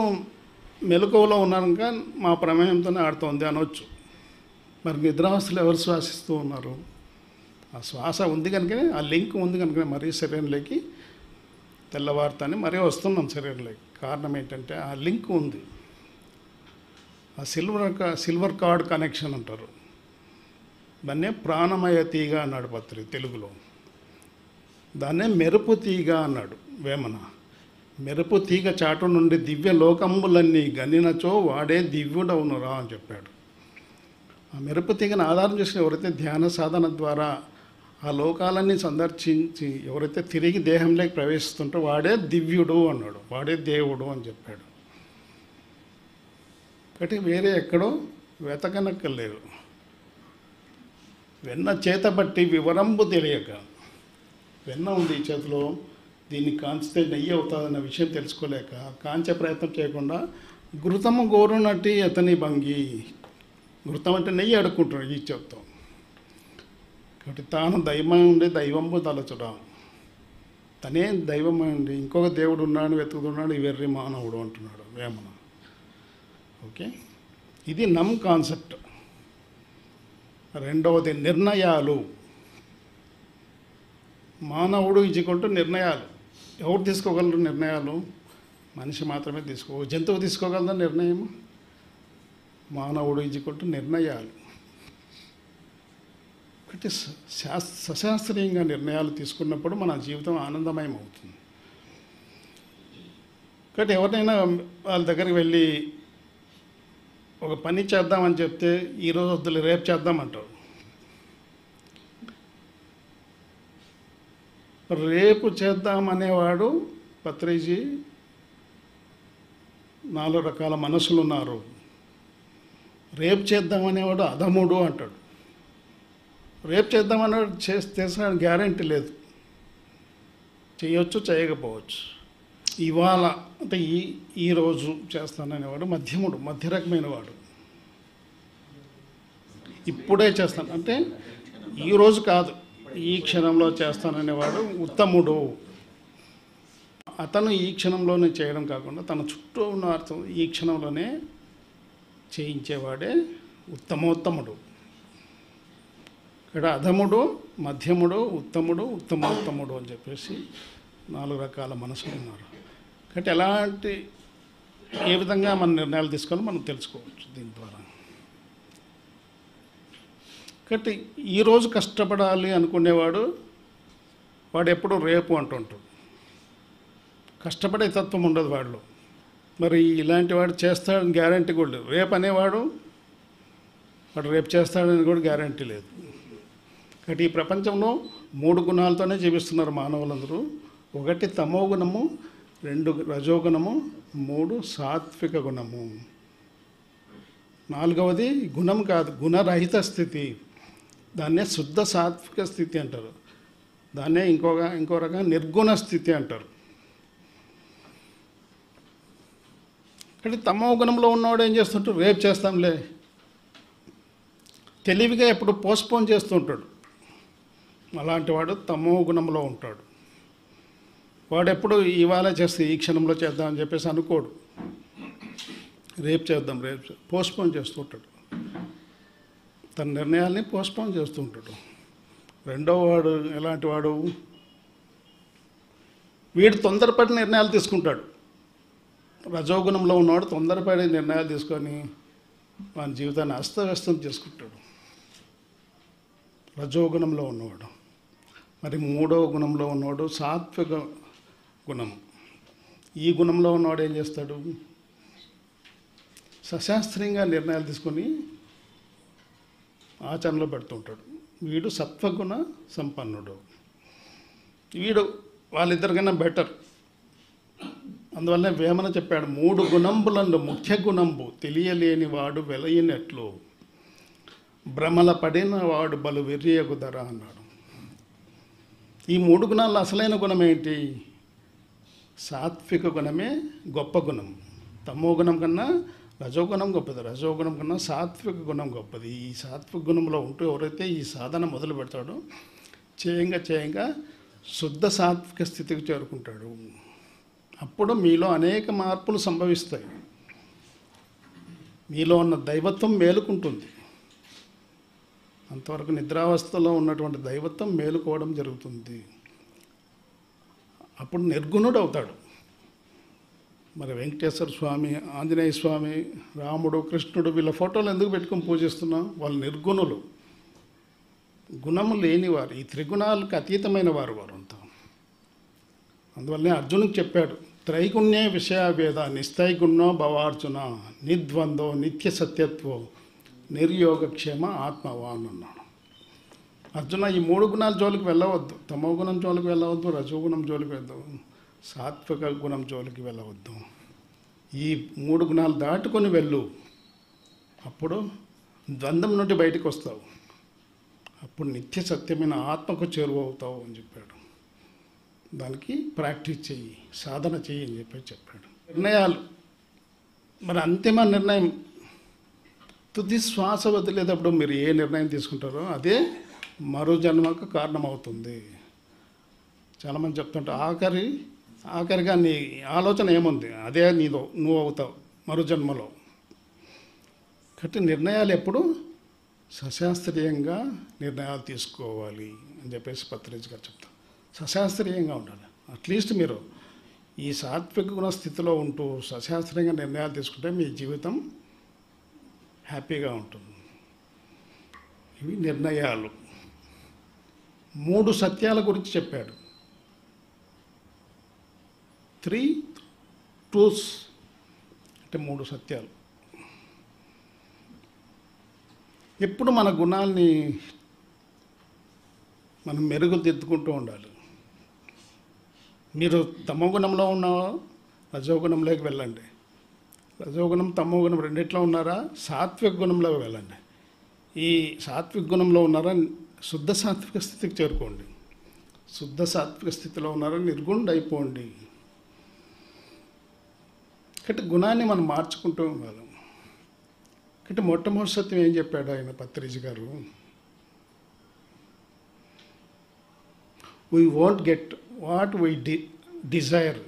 మెలకువలో ఉన్నాక మా ప్రమేయంతోనే ఆడుతోంది అనవచ్చు. మరి నిద్రావస్థలు ఎవరు శ్వాసిస్తూ ఉన్నారు? ఆ శ్వాస ఉంది కనుకనే, ఆ లింక్ ఉంది కనుకనే మరీ శరీరంలోకి తెల్లవారుతానే మరీ వస్తున్నాం శరీరంలోకి. కారణం ఏంటంటే ఆ లింక్ ఉంది. ఆ సిల్వర్ కార్డ్ కనెక్షన్ అంటారు. దాన్నే ప్రాణమయ తీగ అన్నాడు పత్రి తెలుగులో. దాన్నే మెరుపు తీగ అన్నాడు వేమన. మెరుపు తీగ చాటు నుండి దివ్య లోకములన్నీ గనినచో వాడే దివ్యుడవునురా అని చెప్పాడు. ఆ మెరుపు తీగను ఆధారం చేసిన ఎవరైతే ధ్యాన సాధన ద్వారా ఆ లోకాలన్నీ సందర్శించి ఎవరైతే తిరిగి దేహంలోకి ప్రవేశిస్తుంటో వాడే దివ్యుడు అన్నాడు, వాడే దేవుడు అని చెప్పాడు. కాబట్టి వేరే ఎక్కడో వెతకనక్కర్లేదు. వెన్న చేతబట్టి వివరంబు తెలియక, వెన్న ఉంది ఈ చేతిలో, దీన్ని కాంచితే నెయ్యి అవుతుందన్న విషయం తెలుసుకోలేక కాంచే ప్రయత్నం చేయకుండా ఘృతము గోరునట్టి అతని భంగి, ఘృతం అంటే నెయ్యి అడుక్కుంటున్నాడు ఈ చేతితో. కాబట్టి తాను దైవమై ఉండి దైవంబు తలచుడా, తనే దైవమై ఉండి ఇంకొక దేవుడు ఉన్నాడు వెతుకుతున్నాడు ఈ వెర్రి మానవుడు అంటున్నాడు వేమన. ఓకే, ఇది నమ్ కాన్సెప్ట్. రెండవది నిర్ణయాలు. మానవుడు ఇచ్చుకుంటూ నిర్ణయాలు. ఎవరు తీసుకోగలరు నిర్ణయాలు? మనిషి మాత్రమే జంతువు తీసుకోగలదా నిర్ణయం? మానవుడు ఇచ్చుకుంటూ నిర్ణయాలు. కాబట్టి సశాస్త్రీయంగా నిర్ణయాలు తీసుకున్నప్పుడు మన జీవితం ఆనందమయం అవుతుంది. కాబట్టి ఎవరినైనా వాళ్ళ దగ్గరికి వెళ్ళి ఒక పని చేద్దామని చెప్తే ఈరోజు వద్దులే రేపు చేద్దామంటారు. రేపు చేద్దామనేవాడు పత్రిజీ 4 రకాల మనసులు ఉన్నారు. రేపు చేద్దామనేవాడు అధముడు అంటాడు. రేపు చేద్దామనేవాడు చేసిన గ్యారెంటీ లేదు, చేయొచ్చు చేయకపోవచ్చు. ఇవాళ అంటే ఈరోజు చేస్తాననేవాడు మధ్యముడు, మధ్య రకమైన వాడు. ఇప్పుడే చేస్తాను అంటే ఈరోజు కాదు ఈ క్షణంలో చేస్తాననేవాడు ఉత్తముడు. అతను ఈ క్షణంలోనే చేయడం కాకుండా తన చుట్టూ ఉన్న అర్థం ఈ క్షణంలోనే చేయించేవాడే ఉత్తమోత్తముడు. ఇక్కడ అధముడు, మధ్యముడు, ఉత్తముడు, ఉత్తమోత్తముడు అని చెప్పేసి 4 రకాల మనసులు ఉన్నారు. కాబట్టి ఎలాంటి ఏ విధంగా మన నిర్ణయాలు తీసుకోవాలో మనం తెలుసుకోవచ్చు దీని ద్వారా. కాబట్టి ఈరోజు కష్టపడాలి అనుకునేవాడు వాడు ఎప్పుడు రేపు అంటుంటాడు. కష్టపడే తత్వం ఉండదు వాడిలో. మరి ఇలాంటి వాడు చేస్తాడని గ్యారంటీ కూడా లేదు. రేపు అనేవాడు వాడు రేపు చేస్తాడని కూడా గ్యారంటీ లేదు. కాబట్టి ఈ ప్రపంచంలో 3 గుణాలతోనే జీవిస్తున్నారు మానవులందరూ. 1 తమో గుణము, 2 రజోగుణము, 3 సాత్విక గుణము. 4వది గుణం కాదు, గుణరహిత స్థితి. దాన్నే శుద్ధ సాత్విక స్థితి అంటారు. దాన్నే ఇంకో రకంగా నిర్గుణ స్థితి అంటారు. కానీ తమో గుణంలో ఉన్నవాడు ఏం చేస్తుంటాడు? రేపు చేస్తాంలే, తెలివిగా ఎప్పుడు పోస్ట్పోన్ చేస్తుంటాడు. అలాంటి వాడు తమో గుణంలో ఉంటాడు. వాడు ఎప్పుడు ఇవాళ చేస్తే ఈ క్షణంలో చేద్దామని చెప్పేసి అనుకోడు. రేపు చేద్దాం, రేపు పోస్ట్పోన్ చేస్తూ ఉంటాడు. తన నిర్ణయాల్ని పోస్ట్పోన్ చేస్తూ ఉంటాడు. రెండవ వాడు ఎలాంటి వాడు? వీడు తొందరపడి నిర్ణయాలు తీసుకుంటాడు. రజోగుణంలో ఉన్నవాడు తొందరపడి నిర్ణయాలు తీసుకొని వాని జీవితాన్ని అస్తవ్యస్తం చేసుకుంటాడు, రజోగుణంలో ఉన్నవాడు. మరి 3వ గుణంలో ఉన్నవాడు సాత్విక గుణం. ఈ గుణంలో ఉన్నవాడు ఏం చేస్తాడు? సశాస్త్రీయంగా నిర్ణయాలు తీసుకొని ఆచరణలో పెడుతుంటాడు. వీడు సత్వగుణ సంపన్నుడు. వీడు వాళ్ళిద్దరికన్నా బెటర్. అందువల్లనే వేమన చెప్పాడు, 3 గుణంబులందు ముఖ్య గుణంబు తెలియలేని వాడు వెలయినట్లు భ్రమల పడిన వాడు బలు వెర్రియగుదరా అన్నాడు. ఈ 3 గుణాల్లో అసలైన గుణం ఏంటి? సాత్విక గుణమే గొప్ప గుణం. తమో గుణం కన్నా రజోగుణం గొప్పది, రజోగుణం కన్నా సాత్విక గుణం గొప్పది. ఈ సాత్విక గుణంలో ఉంటూ ఎవరైతే ఈ సాధన మొదలు పెడతాడో చేయంగా శుద్ధ సాత్విక స్థితికి చేరుకుంటాడు. అప్పుడు మీలో అనేక మార్పులు సంభవిస్తాయి. మీలో ఉన్న దైవత్వం మేలుకుంటుంది. అంతవరకు నిద్రావస్థలో ఉన్నటువంటి దైవత్వం మేలుకోవడం జరుగుతుంది. అప్పుడు నిర్గుణుడు అవుతాడు. మరి వెంకటేశ్వర స్వామి, ఆంజనేయ స్వామి, రాముడు, కృష్ణుడు వీళ్ళ ఫోటోలు ఎందుకు పెట్టుకొని పూజిస్తున్నాం? వాళ్ళు నిర్గుణులు, గుణము లేనివారు, ఈ త్రిగుణాలకు అతీతమైన వారు వారంతా. అందువల్లనే అర్జునుడికి చెప్పాడు, త్రైగుణ్యే విషయభేద నిస్తైగుణ్యో భవార్జున నిద్వందో నిత్య సత్యత్వో నిర్యోగక్షేమ ఆత్మవాన్ అన్నాడు. అర్జున ఈ 3 గుణాల జోలికి వెళ్ళవద్దు. తమో గుణం జోలికి వెళ్ళవద్దు, రజోగుణం జోలికి వెళ్ళవద్దు, సాత్విక గుణం జోలికి వెళ్ళవద్దు. ఈ 3 గుణాలు దాటుకొని వెళ్ళు. అప్పుడు ద్వంద్వం నుండి బయటకు వస్తావు. అప్పుడు నిత్య సత్యమైన ఆత్మకు చేరువవుతావు అని చెప్పాడు. దానికి ప్రాక్టీస్ చెయ్యి, సాధన చెయ్యి అని చెప్పాడు. నిర్ణయాలు, మరి అంతిమ నిర్ణయం, తుది శ్వాస వదిలేటప్పుడు మీరు ఏ నిర్ణయం తీసుకుంటారో అదే మరో జన్మకు కారణమవుతుంది. చాలామంది చెప్తుంటారు ఆఖరిగా నీ ఆలోచన ఏముంది అదే నువ్వు అవుతావు మరో జన్మలో. కాబట్టి నిర్ణయాలు ఎప్పుడు సశాస్త్రీయంగా నిర్ణయాలు తీసుకోవాలి అని చెప్పేసి పత్రిజ్ గారు చెప్తారు. సశాస్త్రీయంగా ఉండాలి. అట్లీస్ట్ మీరు ఈ సాత్విక గుణ స్థితిలో ఉంటూ సశాస్త్రీయంగా నిర్ణయాలు తీసుకుంటే మీ జీవితం హ్యాపీగా ఉంటుంది. ఇవి నిర్ణయాలు. 3 సత్యాల గురించి చెప్పాడు. 3 ట్రూత్స్ అంటే 3 సత్యాలు. ఎప్పుడు మన గుణాల్ని మనం మెరుగుదిద్దుకుంటూ ఉండాలి. మీరు తమో గుణంలో ఉన్న రజోగుణంలోకి వెళ్ళండి. రజోగుణం తమో గుణం రెండిట్లో ఉన్నారా, సాత్విక గుణంలోకి వెళ్ళండి. ఈ సాత్విక గుణంలో ఉన్నారా, శుద్ధ సాత్విక స్థితికి చేరుకోండి. శుద్ధ సాత్విక స్థితిలో ఉన్నారా, నిర్గుణుడు అయిపోండి. కాబట్టి గుణాన్ని మనం మార్చుకుంటూ ఉండాలి. కాబట్టి మొట్టమొదటి సత్యం ఏం చెప్పాడు ఆయన పత్రిజ్ గారు, we won't get what we desire.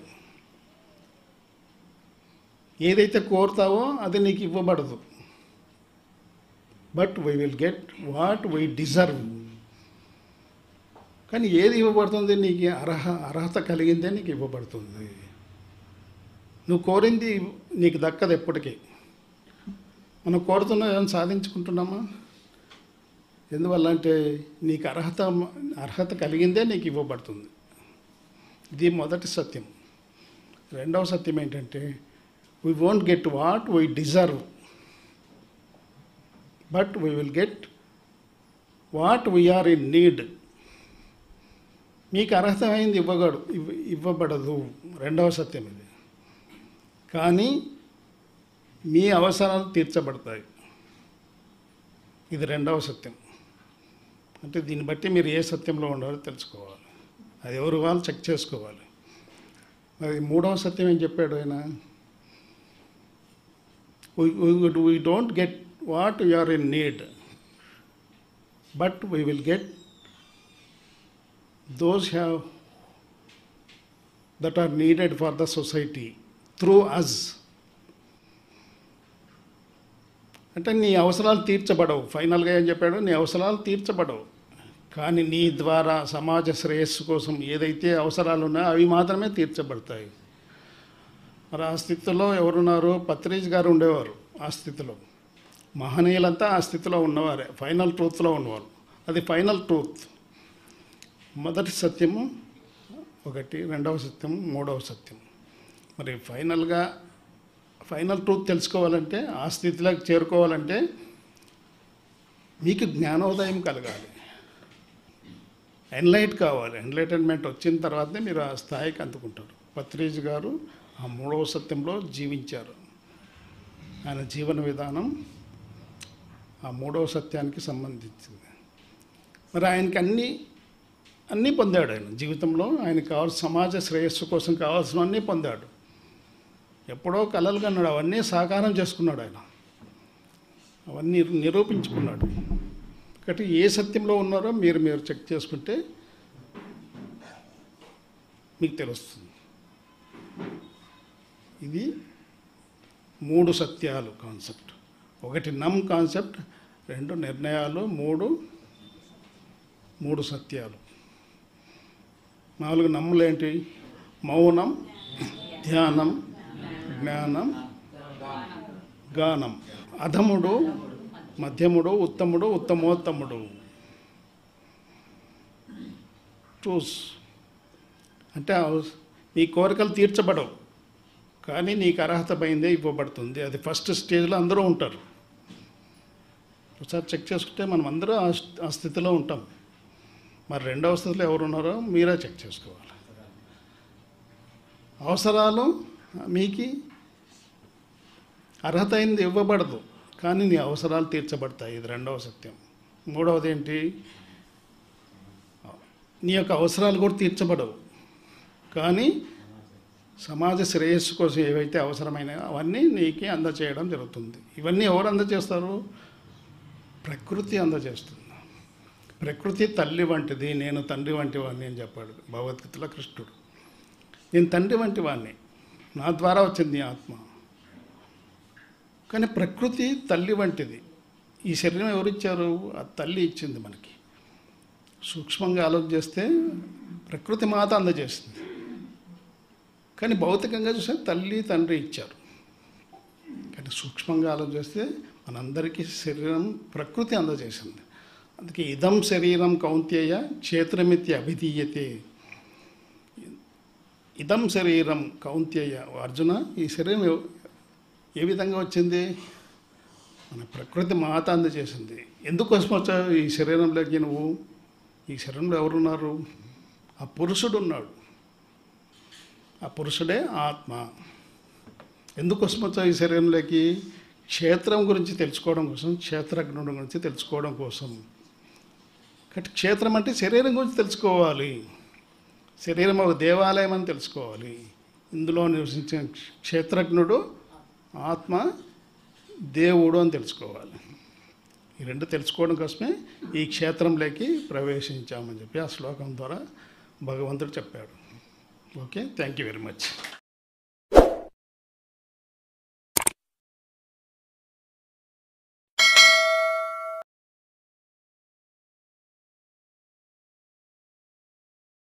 ఏదైతే కోరుతావో అది నీకు ఇవ్వబడదు. But we will get what we deserve. కానీ ఏది ఇవ్వబడుతుంది, నీకు అర్హత కలిగిందే నీకు ఇవ్వబడుతుంది. నువ్వు కోరింది నీకు దక్కదు ఎప్పటికీ. మనం కోరుతున్నా ఏమైనా సాధించుకుంటున్నామా? ఎందువల్ల అంటే నీకు అర్హత కలిగిందే నీకు ఇవ్వబడుతుంది. ఇది మొదటి సత్యం. రెండవ సత్యం ఏంటంటే we won't get what we deserve, but we will get what we are in need. మీకు అర్హతమైంది ఇవ్వబడదు. రెండవ సత్యం ఇది. కానీ మీ అవసరాలు తీర్చబడతాయి. ఇది రెండవ సత్యం. అంటే దీన్ని బట్టి మీరు ఏ సత్యంలో ఉండాలో తెలుసుకోవాలి. అది ఎవరు వాళ్ళు చెక్ చేసుకోవాలి. మరి మూడవ సత్యం ఏం చెప్పాడు ఆయన, we don't get what you are in need, but we will get those that are needed for the society through us. అంటే నీ అవసరాలు తీర్చబడవు. ఫైనల్గా ఏం చెప్పాడు, నీ అవసరాలు తీర్చబడవు, కానీ నీ ద్వారా సమాజ శ్రేయస్సు కోసం ఏదైతే అవసరాలు ఉన్నాయో అవి మాత్రమే తీర్చబడతాయి. మరి ఆ స్థితిలో ఎవరున్నారు? పత్రిజ్ గారు ఉండేవారు. ఆ స్థితిలో మహనీయులంతా ఆ స్థితిలో ఉన్నవారే, ఫైనల్ ట్రూత్లో ఉన్నవారు. అది ఫైనల్ ట్రూత్. మొదటి సత్యము ఒకటి, రెండవ సత్యము, మూడవ సత్యం. మరి ఫైనల్ ట్రూత్ తెలుసుకోవాలంటే, ఆ స్థితిలోకి చేరుకోవాలంటే మీకు జ్ఞానోదయం కలగాలి, ఎన్లైట్ కావాలి. ఎన్లైటన్మెంట్ వచ్చిన తర్వాతనే మీరు ఆ స్థాయికి అందుకుంటారు. పత్రిజ్ గారు ఆ మూడవ సత్యంలో జీవించారు. ఆయన జీవన విధానం ఆ మూడవ సత్యానికి సంబంధించింది. మరి ఆయనకి అన్నీ పొందాడు. ఆయన జీవితంలో ఆయనకు కావాల్సిన సమాజ శ్రేయస్సు కోసం కావాల్సినవన్నీ పొందాడు. ఎప్పుడో కలలు కన్నాడు, అవన్నీ సాకారం చేసుకున్నాడు. ఆయన అవన్నీ నిరూపించుకున్నాడు. కాబట్టి ఏ సత్యంలో ఉన్నారో మీరు చెక్ చేసుకుంటే మీకు తెలుస్తుంది. ఇది 3 సత్యాలు కాన్సెప్ట్. 1 నమ్ కాన్సెప్ట్, 2 నిర్ణయాలు, 3 సత్యాలు. 4 నమ్ములు ఏంటి? మౌనం, ధ్యానం, జ్ఞానం, గానం. అధముడు, మధ్యముడు, ఉత్తముడు, ఉత్తమోత్తముడు. ట్రూస్ అంటే నీ కోరికలు తీర్చబడవు, కానీ నీకు అర్హతమైందే ఇవ్వబడుతుంది. అది ఫస్ట్ స్టేజ్లో అందరూ ఉంటారు. ఒకసారి చెక్ చేసుకుంటే మనం అందరూ ఆ స్థితిలో ఉంటాం. మరి రెండవ స్థితిలో ఎవరున్నారో మీరే చెక్ చేసుకోవాలి. అవసరాలు మీకు అర్హత అయింది ఇవ్వబడదు, కానీ నీ అవసరాలు తీర్చబడతాయి. ఇది రెండవ సత్యం. మూడవది ఏంటి? నీ యొక్క అవసరాలు కూడా తీర్చబడవు, కానీ సమాజ శ్రేయస్సు కోసం ఏవైతే అవసరమైనాయో అవన్నీ నీకే అందచేయడం జరుగుతుంది. ఇవన్నీ ఎవరు అందచేస్తారు? ప్రకృతి అందచేస్తుంది. ప్రకృతి తల్లి వంటిది, నేను తండ్రి వంటి వాడిని అని చెప్పాడు భగవద్గీతలో కృష్ణుడు. నేను తండ్రి వంటి వాడిని, నా ద్వారా వచ్చింది నీ ఆత్మ. కానీ ప్రకృతి తల్లి వంటిది. ఈ శరీరం ఎవరిచ్చారు? ఆ తల్లి ఇచ్చింది మనకి. సూక్ష్మంగా ఆలోచిస్తే ప్రకృతి మాత అందజేస్తుంది, కానీ భౌతికంగా చూస్తే తల్లి తండ్రి ఇచ్చారు. కానీ సూక్ష్మంగా ఆలోచిస్తే మనందరికీ శరీరం ప్రకృతి అందజేసింది. అందుకే ఇదం శరీరం కౌంత్యేయ క్షేత్రమితి అభిధీయతే. ఇదం శరీరం కౌంత్యేయ. అర్జున, ఈ శరీరం ఏ విధంగా వచ్చింది? మన ప్రకృతి మాత అందజేసింది. ఎందుకోసం వచ్చావు ఈ శరీరంలోకి నువ్వు? ఈ శరీరంలో ఎవరున్నారు? ఆ పురుషుడు ఉన్నాడు. ఆ పురుషుడే ఆత్మ. ఎందుకోసం వచ్చావు ఈ శరీరంలోకి? క్షేత్రం గురించి తెలుసుకోవడం కోసం, క్షేత్రజ్ఞుడి గురించి తెలుసుకోవడం కోసం. కాబట్టి క్షేత్రం అంటే శరీరం గురించి తెలుసుకోవాలి. శరీరం ఒక దేవాలయం అని తెలుసుకోవాలి. ఇందులో నివసించిన క్షేత్రజ్ఞుడు ఆత్మ దేవుడు అని తెలుసుకోవాలి. ఈ రెండు తెలుసుకోవడం కోసమే ఈ క్షేత్రంలోకి ప్రవేశించామని చెప్పి ఆ శ్లోకం ద్వారా భగవంతుడు చెప్పాడు. Okay, thank you very much.